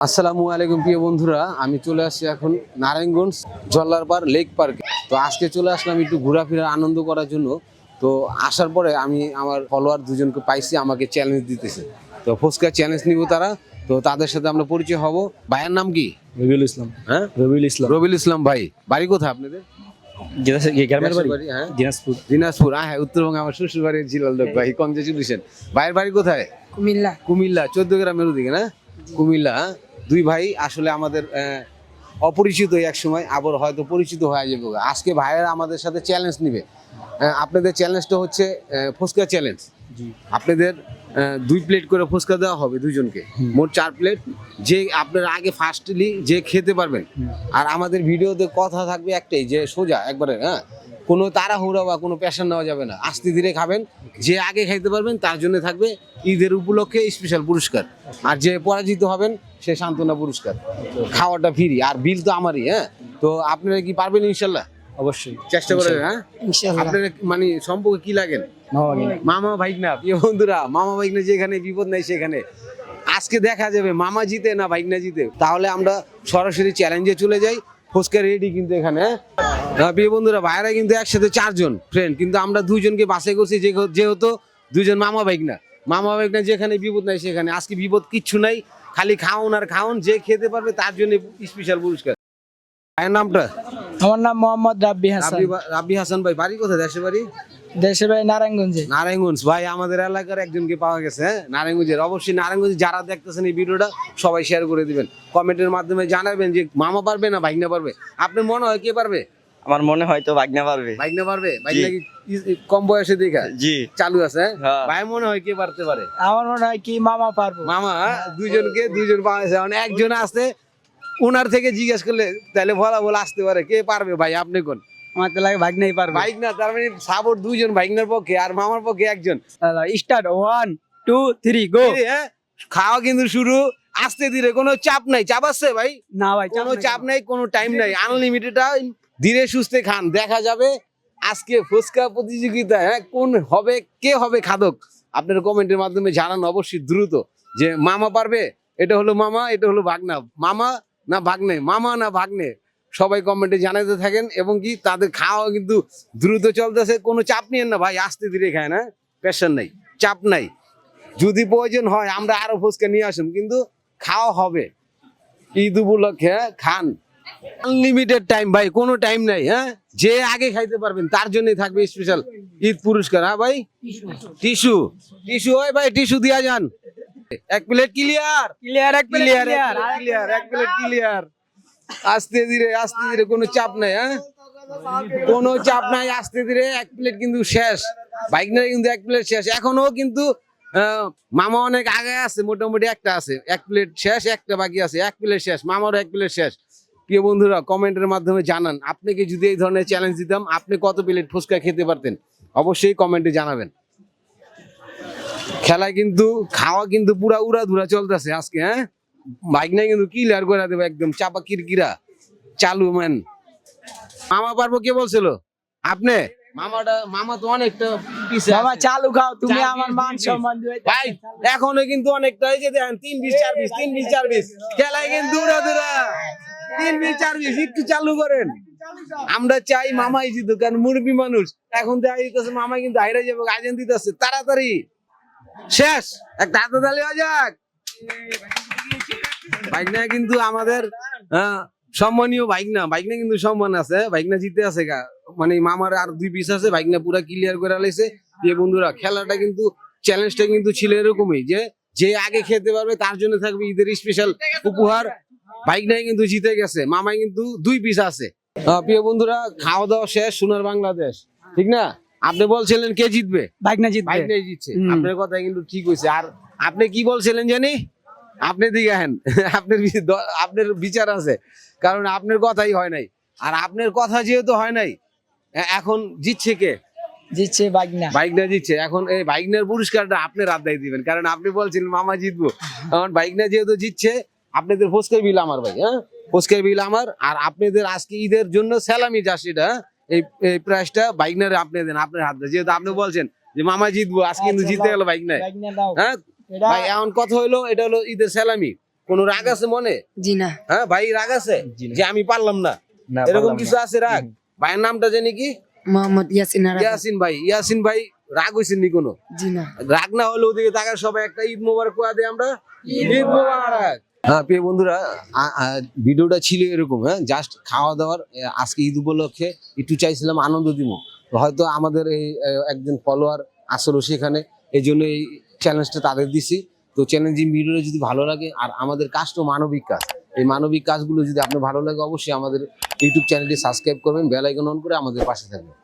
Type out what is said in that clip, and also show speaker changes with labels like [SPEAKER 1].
[SPEAKER 1] আসসালামু আলাইকুম প্রিয় বন্ধুরা, আমি চলে আসছি এখন নারায়ণগঞ্জ জল্লারপাড় লেক পার্কে। তো আজকে চলে আসলাম একটু ঘোরাফেরা আনন্দ করার জন্য। তো আসার পরে আমি আমার ফলোয়ার দুজনকে পাইছি, আমাকে চ্যালেঞ্জ দিতেছে। তো ফুচকা চ্যালেঞ্জ নিব তারা। তো তাদের সাথে আমরা পরিচয় হব। ভাইয়ের নাম কি?
[SPEAKER 2] রবিউল ইসলাম।
[SPEAKER 1] হ্যাঁ, রবিউল ইসলাম ভাই। বাড়ি কোথায় আপনাদের?
[SPEAKER 2] গ্রামের বাড়ি
[SPEAKER 1] হ্যাঁ,
[SPEAKER 2] দিনাজপুর।
[SPEAKER 1] দিনাজপুর। হ্যাঁ, উত্তরবঙ্গে আমার শ্বশুর বাড়ির জিলাল লোক ভাই। কংগ্রেচুলেশন। ভাইয়ের বাড়ি কোথায়?
[SPEAKER 3] কুমিল্লা।
[SPEAKER 1] কুমিল্লা 14 গ্রামের ওদিকে না? কুমিল্লা। হ্যাঁ? দুই ভাই আসলে আমাদের অপরিচিত এক সময়, আবার হয়তো পরিচিত হয়ে যাবে। আজকে ভাইয়েরা আমাদের সাথে চ্যালেঞ্জ নিবে। আপনাদের চ্যালেঞ্জটা হচ্ছে ফুচকা চ্যালেঞ্জ। আপনাদের 2 প্লেট করে ফুচকা দেওয়া হবে দুজনকে, মোট 4 প্লেট। যে আপনারা আগে ফার্স্টলি যে খেতে পারবেন। আর আমাদের ভিডিওতে কথা থাকবে একটাই, যে সোজা একবারে, হ্যাঁ, কোনো তাড়াহুড়া বা কোনো প্রেশার নেওয়া যাবে না, আস্তে ধীরে খাবেন। যে আগে খাইতে পারবেন তার জন্য থাকবে ঈদের উপলক্ষে স্পেশাল পুরস্কার, আর যে পরাজিত হবেন সে সান্ত্বনা পুরস্কার। খাওয়াটা ফ্রি, আর বিল তো আমারই। হ্যাঁ, তো আপনারা কি পারবেন? ইনশাল্লাহ
[SPEAKER 2] অবশ্যই
[SPEAKER 1] চেষ্টা করবেন। হ্যাঁ,
[SPEAKER 3] ইনশাআল্লাহ।
[SPEAKER 1] আপনারা মানে সম্পর্কে কি লাগেন? মামা ভাইগনা। প্রিয় বন্ধুরা, মামা ভাইগনা যেখানে বিপদ নাই সেখানে। আজকে দেখা যাবে মামা জিতে না ভাইগনা জিতে। তাহলে আমরা সরাসরি চ্যালেঞ্জে চলে যাই। ফুচকা রেডি কিন্তু এখানে। প্রিয় বন্ধুরা, ভাইরা কিন্তু একসাথে 4 জন ফ্রেন্ড, কিন্তু আমরা 2 জনকে বাছাই করছি, যেহেতু 2 জন মামা ভাইগনা। মামা ভাইগনা যেখানে বিপদ নাই সেখানে। আজকে বিপদ কিচ্ছু নাই, খালি খাওন আর খাওন। যে খেতে পারবে তার জন্য স্পেশাল পুরস্কার। ভাইয়ের নামটা?
[SPEAKER 3] আমার নাম মোহাম্মদ রাব্বি হাসান।
[SPEAKER 1] রাব্বি হাসান ভাই। বাড়ি কোথায়? দেশের বাড়ি?
[SPEAKER 3] দেশের বাড়ি নারায়ণগঞ্জে।
[SPEAKER 1] নারায়ণগঞ্জ। ভাই আমাদের এলাকার একজনকে পাওয়া গেছে। হ্যাঁ, নারায়ণগঞ্জের। অবশ্যই নারায়ণগঞ্জে যারা দেখতেছেন এই ভিডিওটা সবাই শেয়ার করে দিবেন, কমেন্টের মাধ্যমে জানাবেন যে মামা পারবে না ভাইগনা পারবে। আপনার মনে হয় কে পারবে?
[SPEAKER 4] আমার মনে হয় তো ভাগনা পারবে।
[SPEAKER 1] ভাইগনা পারবে। ভাইগনা কি কম বয়সে দেখা
[SPEAKER 4] জি
[SPEAKER 1] চালু আছে?
[SPEAKER 4] হ্যাঁ।
[SPEAKER 1] ভাই মনে হয় কে পারতে পারে?
[SPEAKER 3] আমার মনে হয় কি মামা পারবো।
[SPEAKER 1] মামা। দুজনকে 2 জন পাওয়া গেছে। মানে একজন আছে, ওনার থেকে জিজ্ঞেস করলে তাহলে ফলাফল আসতে পারে। কে পারবে ভাই? আপনি কোন?
[SPEAKER 3] আমার তো লাগে ভাগনাই পারবে।
[SPEAKER 1] ভাইগনা, তার মানে সাপোর্ট 2 জন ভাইগনার পক্ষে, আর মামার পক্ষে একজন।
[SPEAKER 3] স্টার্ট 1 2 3 গো।
[SPEAKER 1] হ্যাঁ, খাওয়া কিন্তু শুরু। আস্তে ধীরে, কোনো চাপ নাই। চাপ আছে ভাই?
[SPEAKER 3] না ভাই,
[SPEAKER 1] কোনো চাপ নাই, কোনো টাইম নাই, আনলিমিটেড। ধীরে সুস্থে খান। দেখা যাবে আজকে ফুচকা প্রতিযোগিতা। হ্যাঁ, কোন হবে, কে হবে খাদক? আপনারা কমেন্টের মাধ্যমে জানান অবশ্যই দ্রুত, যে মামা পারবে। এটা হলো মামা, এটা হলো ভাগনা। মামা না ভাগ্নে, মামা না ভাগ্নে, সবাই কমেন্টে জানাতে থাকেন। এবং কি তাদের খাওয়া কিন্তু দ্রুত চলতেছে। কোনো চাপ নিয়েন না ভাই, আস্তে ধীরে খায় না, প্রেশার নাই, চাপ নাই। যদি প্রয়োজন হয় আমরা আরো ফুচকা নিয়ে আসুন, কিন্তু খাওয়া হবে ঈদ উপলক্ষে। খান, আনলিমিটেড টাইম ভাই, কোনো টাইম নাই। হ্যাঁ, যে আগে খাইতে পারবেন তার জন্যই থাকবে স্পেশাল ঈদ পুরস্কার। হ্যাঁ ভাই, টিস্যু ওই ভাই, টিস্যু দিয়া যান। 1 প্লেট ক্লিয়ার।
[SPEAKER 3] এক প্লেট
[SPEAKER 1] ক্লিয়ার, 1 প্লেট ক্লিয়ার। আস্তে ধীরে, আস্তে ধীরে, কোনো চাপ নাই। হ্যাঁ, কোনো চাপ নাই, আস্তে ধীরে। 1 প্লেট কিন্তু শেষ। বাইকনারে কিন্তু 1 প্লেট শেষ। এখনো কিন্তু মামা অনেক আগে আছে, মোটামুটি একটা আছে। 1 প্লেট শেষ, একটা বাকি আছে। 1 প্লেট শেষ, মামারও 1 প্লেট শেষ। প্রিয় বন্ধুরা, কমেন্টের মাধ্যমে জানান, আপনাকে যদি এই ধরনের চ্যালেঞ্জ দিতাম আপনি কত প্লেট ফুচকা খেতে পারতেন? অবশ্যই কমেন্টে জানাবেন। খেলায় কিন্তু খাওয়া কিন্তু পুরা উড়াধুরা চলতেছে আজকে। হ্যাঁ, বাইকনা কিন্তু ক্লিয়ার করে দেবো, একদম চাপা কিরকিরা চালু। ম্যান, মামা পারবো কে বলছিল? আপনি? মামা তো অনেকটা পিছে
[SPEAKER 3] মামা
[SPEAKER 1] আছে।
[SPEAKER 3] চালু খাও, তুমি
[SPEAKER 1] 4
[SPEAKER 3] আমার
[SPEAKER 1] piece,
[SPEAKER 3] মান
[SPEAKER 1] 3 piece।
[SPEAKER 3] সম্মান দিবে।
[SPEAKER 1] ভাই এখনো কিন্তু অনেকটা, এই যে দেখেন 3 পিস 4 পিস, 3 পিস 4 পিস খেলায় কিন্তু উড়াধুরা। 3 পিস 4 পিস একটু চালু করেন। আমরা চাই মামাই জিতুক, কারণ মুরব্বী মানুষ। এখন দেখা যাইতেছে মামা কিন্তু হাইরা যাবে, আয়োজন দিতেছে তাড়াতাড়ি। শেষ, একটা হাতে তালি হয়ে যাক। ভাইগনা কিন্তু আমাদের সম্মানীয় ভাইগনা। ভাইগনা কিন্তু সম্মান আছে, ভাইগনা জিতে আছে গা। মানে মামার আর 2 পিস আছে, ভাইগনা পুরা ক্লিয়ার করে লাইছে। এই বন্ধুরা, খেলাটা কিন্তু চ্যালেঞ্জটা কিন্তু ছিল এরকমই, যে যে আগে খেতে পারবে তার জন্য থাকবে ঈদের স্পেশাল উপহার। ভাইগনাই কিন্তু জিতে গেছে, মামাই কিন্তু 2 পিস আছে। প্রিয় বন্ধুরা, খাওয়া দাওয়া শেষ। সোনার বাংলাদেশ, ঠিক না? আপনি বলছিলেন কে জিতবে?
[SPEAKER 3] ভাগনা জিতবে।
[SPEAKER 1] ভাইগনাই জিতছে। আপনার কথা কিন্তু ঠিক হয়েছে। আর আপনি কি বলছিলেন জানি? আপনি দিঘাহেন, আপনার বিচার আছে, কারণ আপনার কথাই হয় নাই। আর আপনার কথা যেহেতু হয় নাই, এখন জিতছে কে?
[SPEAKER 3] জিতছে ভাগনা।
[SPEAKER 1] ভাইগনা জিতছে। এখন এই ভাইগনার পুরস্কারটা আপনি রাদ্দাই দিবেন, কারণ আপনি বলছিলেন মামা জিতবো। এখন ভাইগনা যেহেতু জিতছে, আপনাদের ফুচকার বিল আমার ভাই। হ্যাঁ, ফুচকার বিল আমার। আর আপনাদের আজকে ঈদের জন্য স্যালামি জার্সিটা, এই প্রাইসটা ভাইগনারে আপনি দেন, আপনার হাতে, যেহেতু আপনি বলছেন যে মামা জিতবো। আজকে কিন্তু জিতে গেল ভাইগনায়।
[SPEAKER 3] ভাগনা দাও।
[SPEAKER 1] হ্যাঁ ভাই, এখন কথা হইলো, এটা হলো ঈদের স্যালামি। কোনো রাগ আছে মনে?
[SPEAKER 5] জি না।
[SPEAKER 1] হ্যাঁ ভাই, রাগ আছে
[SPEAKER 2] জি না।
[SPEAKER 1] যে আমি পারলাম না,
[SPEAKER 2] না,
[SPEAKER 1] এরকম
[SPEAKER 2] পারলাম
[SPEAKER 1] কিছু
[SPEAKER 2] না।
[SPEAKER 1] আছে রাগ? ভাইয়ের নামটা জানি কি?
[SPEAKER 5] মোহাম্মদ ইয়াসিন আরাফাত।
[SPEAKER 1] ইয়াসিন ভাই রাগ হয়েছেন নি কোনো?
[SPEAKER 5] জি না।
[SPEAKER 1] রাগ না হলে ওদিকে তাকার সবাই একটা ঈদ মোবারক কোয়া দেই আমরা, ঈদ মোবারক। হ্যাঁ প্রিয় বন্ধুরা, ভিডিওটা ছিল এরকম, হ্যাঁ জাস্ট খাওয়া দাওয়ার। আজকে ঈদ উপলক্ষে একটু চাইছিলাম আনন্দ দিব, তো হয়তো আমাদের এই একজন ফলোয়ার আসলো সেখানে, এই জন্য এই চ্যালেঞ্জটা তাদের দিছি। তো চ্যালেঞ্জিং ভিডিওটা যদি ভালো লাগে, আর আমাদের কাজ তো মানবিক কাজ, এই মানবিক কাজগুলো যদি আপনার ভালো লাগে অবশ্যই আমাদের ইউটিউব চ্যানেলটি সাবস্ক্রাইব করবেন, বেল আইকন অন করে আমাদের পাশে থাকবেন।